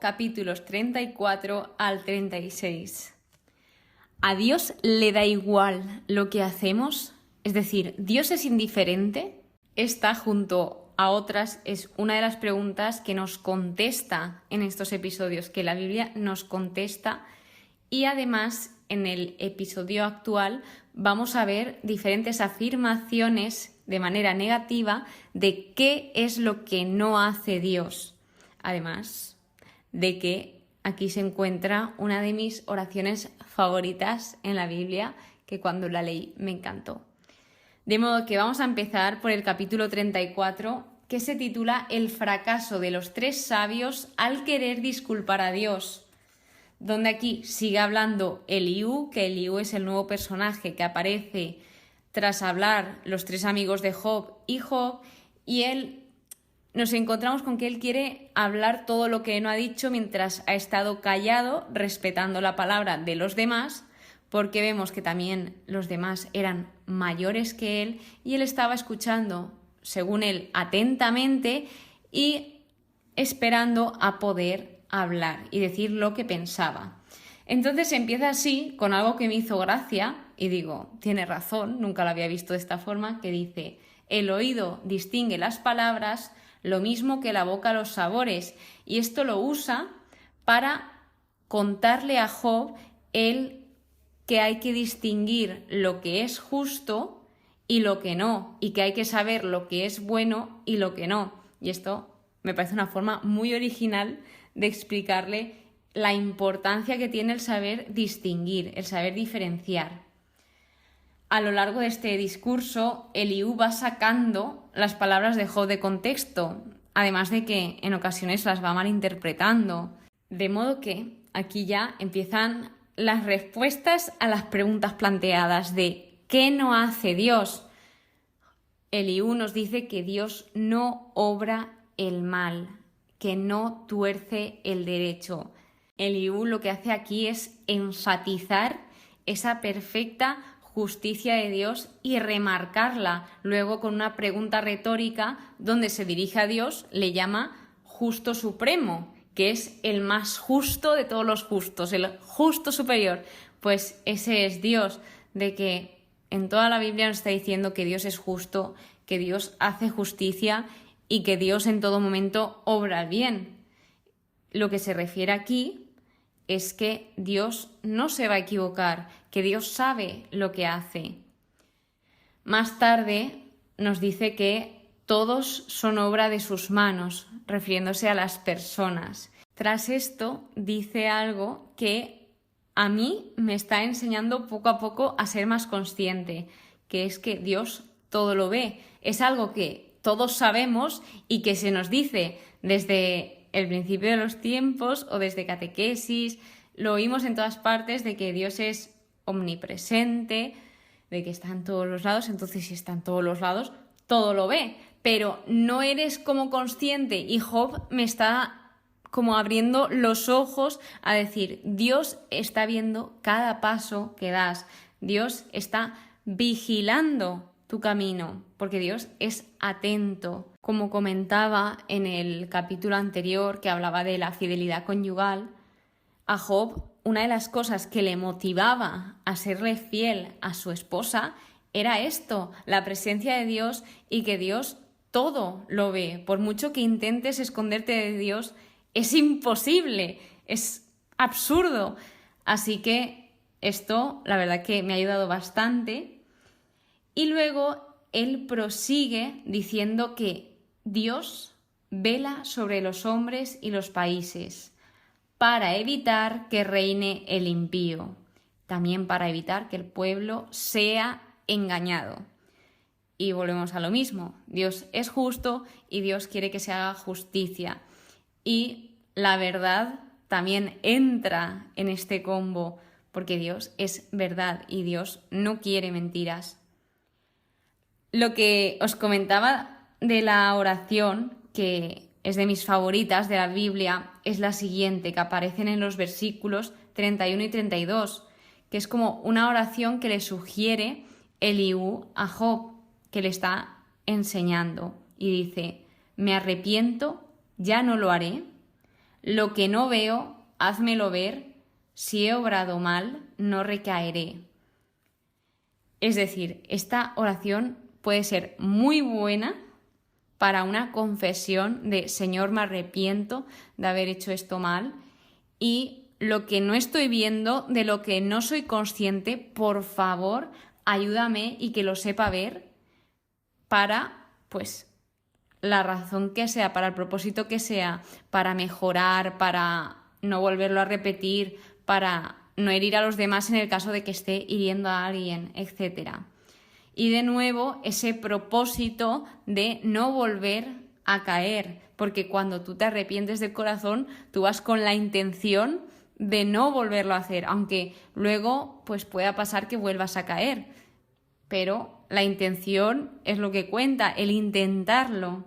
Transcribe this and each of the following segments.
capítulos 34 al 36. ¿A Dios le da igual lo que hacemos? Es decir, ¿Dios es indiferente? Esta, junto a otras, es una de las preguntas que nos contesta en estos episodios, que la Biblia nos contesta, y además en el episodio actual vamos a ver diferentes afirmaciones de manera negativa de qué es lo que no hace Dios. Además de que aquí se encuentra una de mis oraciones favoritas en la Biblia, que cuando la leí me encantó. De modo que vamos a empezar por el capítulo 34, que se titula El fracaso de los tres sabios al querer disculpar a Dios, donde aquí sigue hablando Eliú, que Eliú es el nuevo personaje que aparece tras hablar los tres amigos de Job y Job, y nos encontramos con que él quiere hablar todo lo que no ha dicho mientras ha estado callado, respetando la palabra de los demás, porque vemos que también los demás eran mayores que él y él estaba escuchando, según él, atentamente y esperando a poder hablar y decir lo que pensaba. Entonces empieza así con algo que me hizo gracia y digo, tiene razón, nunca lo había visto de esta forma, que dice: el oído distingue las palabras, lo mismo que la boca los sabores, y esto lo usa para contarle a Job que hay que distinguir lo que es justo y lo que no, y que hay que saber lo que es bueno y lo que no. Y esto me parece una forma muy original de explicarle la importancia que tiene el saber distinguir, el saber diferenciar. A lo largo de este discurso, Eliú va sacando las palabras de Job de contexto, además de que en ocasiones las va malinterpretando. De modo que aquí ya empiezan las respuestas a las preguntas planteadas de ¿qué no hace Dios? Eliú nos dice que Dios no obra el mal, que no tuerce el derecho. Eliú lo que hace aquí es enfatizar esa perfecta justicia de Dios y remarcarla luego con una pregunta retórica donde se dirige a Dios, le llama justo supremo, que es el más justo de todos los justos, el justo superior. Pues ese es Dios, de que en toda la Biblia nos está diciendo que Dios es justo, que Dios hace justicia y que Dios en todo momento obra el bien. Lo que se refiere aquí es que Dios no se va a equivocar, que Dios sabe lo que hace. Más tarde nos dice que todos son obra de sus manos, refiriéndose a las personas. Tras esto dice algo que a mí me está enseñando poco a poco a ser más consciente, que es que Dios todo lo ve. Es algo que todos sabemos y que se nos dice desde el principio de los tiempos o desde catequesis, lo oímos en todas partes de que Dios es omnipresente, de que está en todos los lados, entonces si está en todos los lados, todo lo ve, pero no eres como consciente, y Job me está como abriendo los ojos a decir, Dios está viendo cada paso que das, Dios está vigilando tu camino, porque Dios es atento. Como comentaba en el capítulo anterior que hablaba de la fidelidad conyugal, a Job una de las cosas que le motivaba a serle fiel a su esposa era esto, la presencia de Dios y que Dios todo lo ve. Por mucho que intentes esconderte de Dios, es imposible, es absurdo. Así que esto, la verdad que me ha ayudado bastante. Y luego él prosigue diciendo que Dios vela sobre los hombres y los países para evitar que reine el impío, también para evitar que el pueblo sea engañado. Y volvemos a lo mismo, Dios es justo y Dios quiere que se haga justicia. Y la verdad también entra en este combo, porque Dios es verdad y Dios no quiere mentiras. Lo que os comentaba de la oración, que es de mis favoritas de la Biblia, es la siguiente, que aparecen en los versículos 31 y 32, que es como una oración que le sugiere Eliú a Job, que le está enseñando, y dice: me arrepiento, ya no lo haré, lo que no veo, házmelo ver, si he obrado mal, no recaeré. Es decir, esta oración puede ser muy buena para una confesión de Señor, me arrepiento de haber hecho esto mal y lo que no estoy viendo, de lo que no soy consciente, por favor, ayúdame y que lo sepa ver para, pues, la razón que sea, para el propósito que sea, para mejorar, para no volverlo a repetir, para no herir a los demás en el caso de que esté hiriendo a alguien, etc. Y de nuevo, ese propósito de no volver a caer, porque cuando tú te arrepientes de corazón, tú vas con la intención de no volverlo a hacer, aunque luego pues pueda pasar que vuelvas a caer. Pero la intención es lo que cuenta, el intentarlo.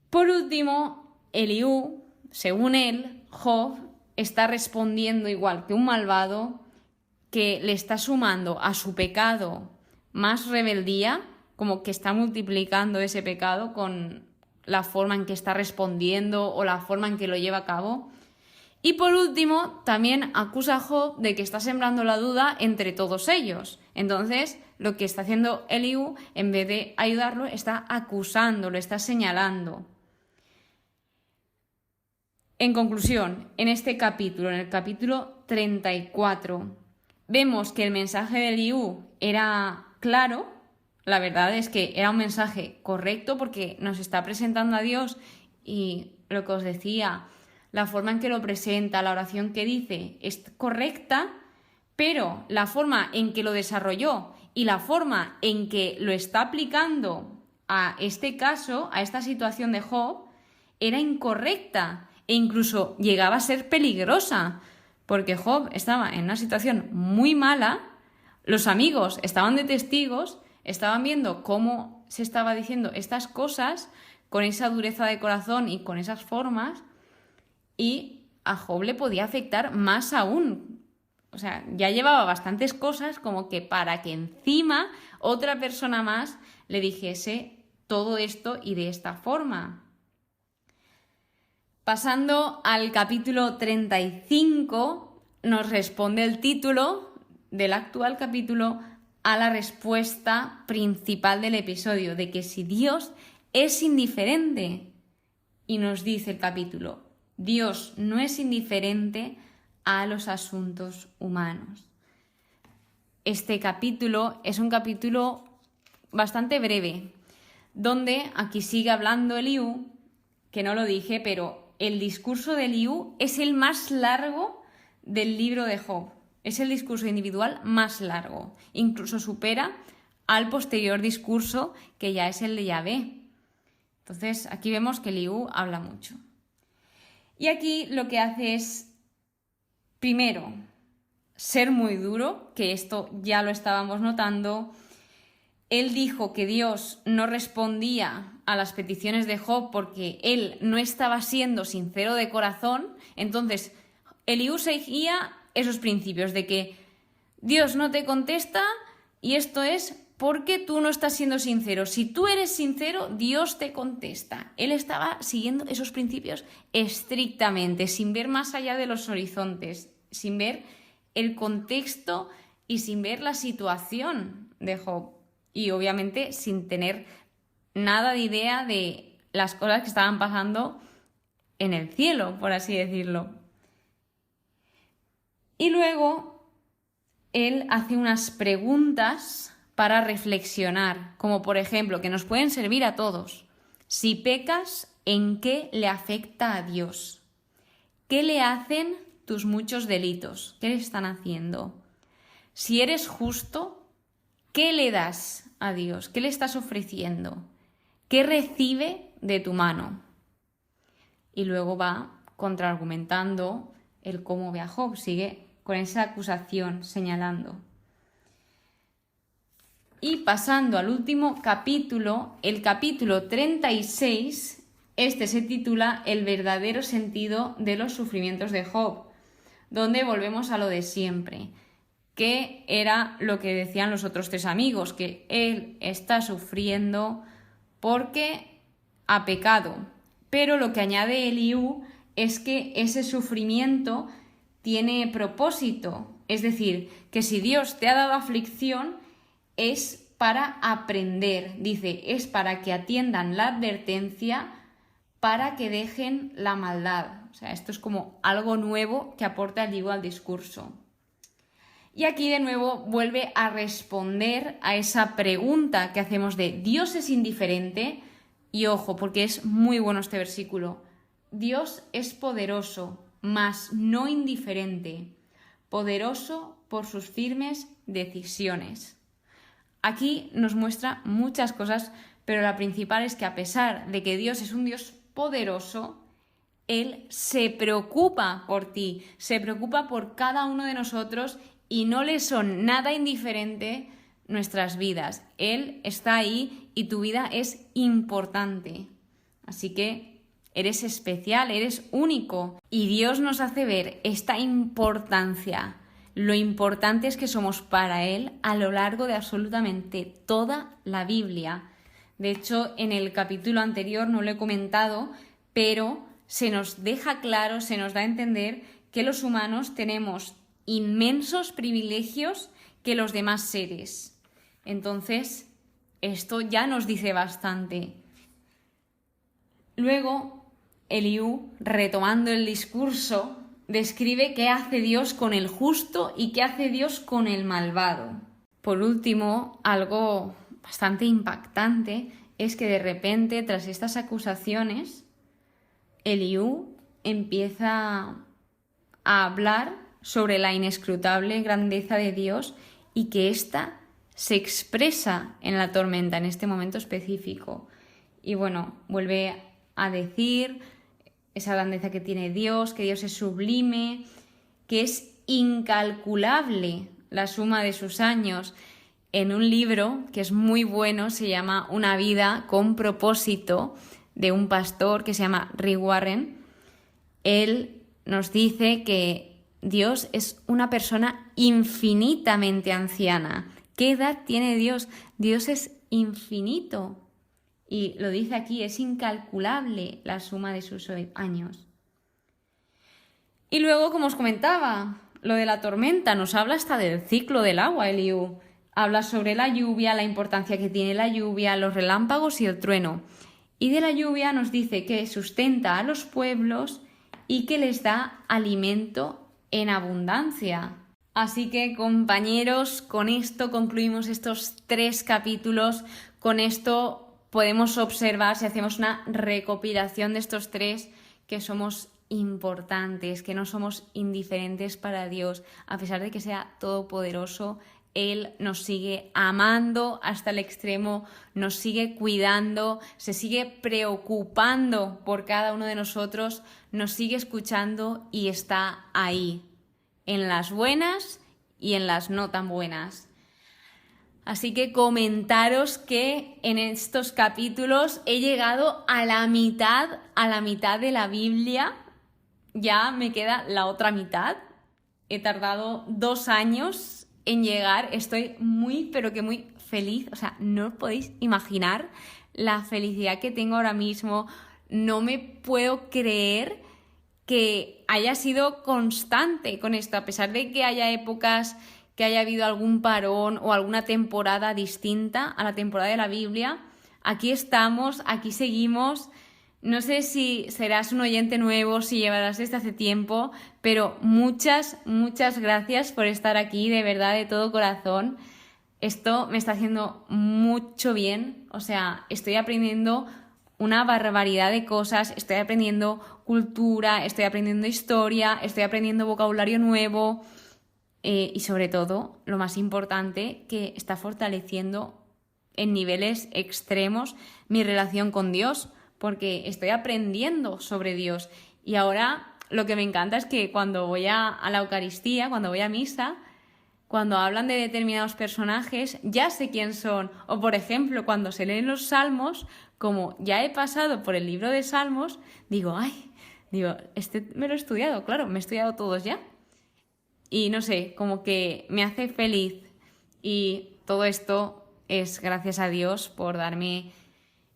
Por último, Eliú, según él, Job está respondiendo igual que un malvado, que le está sumando a su pecado más rebeldía, como que está multiplicando ese pecado con la forma en que está respondiendo o la forma en que lo lleva a cabo. Y por último, también acusa a Job de que está sembrando la duda entre todos ellos. Entonces, lo que está haciendo Eliú, en vez de ayudarlo, está acusándolo, está señalando. En conclusión, en este capítulo, en el capítulo 34, vemos que el mensaje de Eliú era claro. La verdad es que era un mensaje correcto porque nos está presentando a Dios y lo que os decía, la forma en que lo presenta, la oración que dice es correcta, pero la forma en que lo desarrolló y la forma en que lo está aplicando a este caso, a esta situación de Job, era incorrecta e incluso llegaba a ser peligrosa, porque Job estaba en una situación muy mala, los amigos estaban de testigos, estaban viendo cómo se estaba diciendo estas cosas con esa dureza de corazón y con esas formas, y a Job le podía afectar más aún. O sea, ya llevaba bastantes cosas como que para que encima otra persona más le dijese todo esto y de esta forma. Pasando al capítulo 35, nos responde el título del actual capítulo a la respuesta principal del episodio, de que si Dios es indiferente. Y nos dice el capítulo, Dios no es indiferente a los asuntos humanos. Este capítulo es un capítulo bastante breve, donde aquí sigue hablando Eliú, que no lo dije, pero el discurso de Eliú es el más largo del libro de Job. Es el discurso individual más largo. Incluso supera al posterior discurso, que ya es el de Yahvé. Entonces, aquí vemos que Eliú habla mucho. Y aquí lo que hace es, primero, ser muy duro, que esto ya lo estábamos notando. Él dijo que Dios no respondía a las peticiones de Job porque él no estaba siendo sincero de corazón. Entonces, Eliú seguía esos principios de que Dios no te contesta y esto es porque tú no estás siendo sincero. Si tú eres sincero, Dios te contesta. Él estaba siguiendo esos principios estrictamente, sin ver más allá de los horizontes, sin ver el contexto y sin ver la situación de Job. Y obviamente sin tener nada de idea de las cosas que estaban pasando en el cielo, por así decirlo. Y luego él hace unas preguntas para reflexionar, como por ejemplo, que nos pueden servir a todos. Si pecas, ¿en qué le afecta a Dios? ¿Qué le hacen tus muchos delitos? ¿Qué le están haciendo? Si eres justo, ¿qué le das a Dios? ¿Qué le estás ofreciendo? ¿Qué recibe de tu mano? Y luego va contraargumentando el cómo ve a Job, sigue con esa acusación señalando. Y pasando al último capítulo, el capítulo 36, este se titula El verdadero sentido de los sufrimientos de Job, donde volvemos a lo de siempre, que era lo que decían los otros tres amigos, que él está sufriendo porque ha pecado. Pero lo que añade Eliú es que ese sufrimiento tiene propósito. Es decir, que si Dios te ha dado aflicción es para aprender. Dice, es para que atiendan la advertencia, para que dejen la maldad. O sea, esto es como algo nuevo que aporta el libro al discurso. Y aquí de nuevo vuelve a responder a esa pregunta que hacemos de ¿Dios es indiferente? Y ojo, porque es muy bueno este versículo. Dios es poderoso, mas no indiferente, poderoso por sus firmes decisiones. Aquí nos muestra muchas cosas, pero la principal es que a pesar de que Dios es un Dios poderoso, Él se preocupa por ti, se preocupa por cada uno de nosotros y no le son nada indiferente nuestras vidas. Él está ahí y tu vida es importante. Así que eres especial, eres único. Y Dios nos hace ver esta importancia, lo importante es que somos para Él a lo largo de absolutamente toda la Biblia. De hecho, en el capítulo anterior no lo he comentado, pero se nos deja claro, se nos da a entender que los humanos tenemos inmensos privilegios que los demás seres. Entonces, esto ya nos dice bastante. Luego, Eliú, retomando el discurso, describe qué hace Dios con el justo y qué hace Dios con el malvado. Por último, algo bastante impactante es que de repente, tras estas acusaciones, Eliú empieza a hablar sobre la inescrutable grandeza de Dios y que ésta se expresa en la tormenta, en este momento específico. Y bueno, vuelve a decir esa grandeza que tiene Dios, que Dios es sublime, que es incalculable la suma de sus años. En un libro que es muy bueno, se llama Una vida con propósito, de un pastor que se llama Rick Warren, él nos dice que Dios es una persona infinitamente anciana. ¿Qué edad tiene Dios? Dios es infinito. Y lo dice aquí, es incalculable la suma de sus años. Y luego, como os comentaba, lo de la tormenta, nos habla hasta del ciclo del agua, Eliú. Habla sobre la lluvia, la importancia que tiene la lluvia, los relámpagos y el trueno. Y de la lluvia nos dice que sustenta a los pueblos y que les da alimento en abundancia. Así que, compañeros, con esto concluimos estos 3 capítulos. Con esto podemos observar, si hacemos una recopilación de estos 3, que somos importantes, que no somos indiferentes para Dios. A pesar de que sea todopoderoso, Él nos sigue amando hasta el extremo, nos sigue cuidando, se sigue preocupando por cada uno de nosotros, nos sigue escuchando y está ahí, en las buenas y en las no tan buenas. Así que comentaros que en estos capítulos he llegado a la mitad de la Biblia. Ya me queda la otra mitad. He tardado 2 años en llegar. Estoy muy, pero que muy feliz. O sea, no os podéis imaginar la felicidad que tengo ahora mismo. No me puedo creer que haya sido constante con esto, a pesar de que haya épocas que haya habido algún parón o alguna temporada distinta a la temporada de la Biblia. Aquí estamos, aquí seguimos. No sé si serás un oyente nuevo, si llevarás desde hace tiempo, pero muchas gracias por estar aquí, de verdad, de todo corazón. Esto me está haciendo mucho bien, o sea, estoy aprendiendo una barbaridad de cosas, estoy aprendiendo cultura, estoy aprendiendo historia, estoy aprendiendo vocabulario nuevo y sobre todo, lo más importante, que está fortaleciendo en niveles extremos mi relación con Dios, porque estoy aprendiendo sobre Dios. Y ahora lo que me encanta es que cuando voy a la Eucaristía, cuando voy a misa, cuando hablan de determinados personajes, ya sé quién son. O por ejemplo, cuando se leen los Salmos, como ya he pasado por el libro de Salmos, digo, este me lo he estudiado, claro, me he estudiado todos ya. Y no sé, como que me hace feliz. Y todo esto es gracias a Dios por darme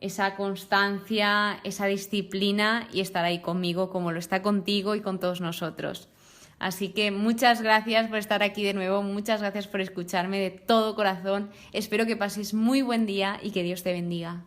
esa constancia, esa disciplina y estar ahí conmigo como lo está contigo y con todos nosotros. Así que muchas gracias por estar aquí de nuevo, muchas gracias por escucharme de todo corazón. Espero que pases muy buen día y que Dios te bendiga.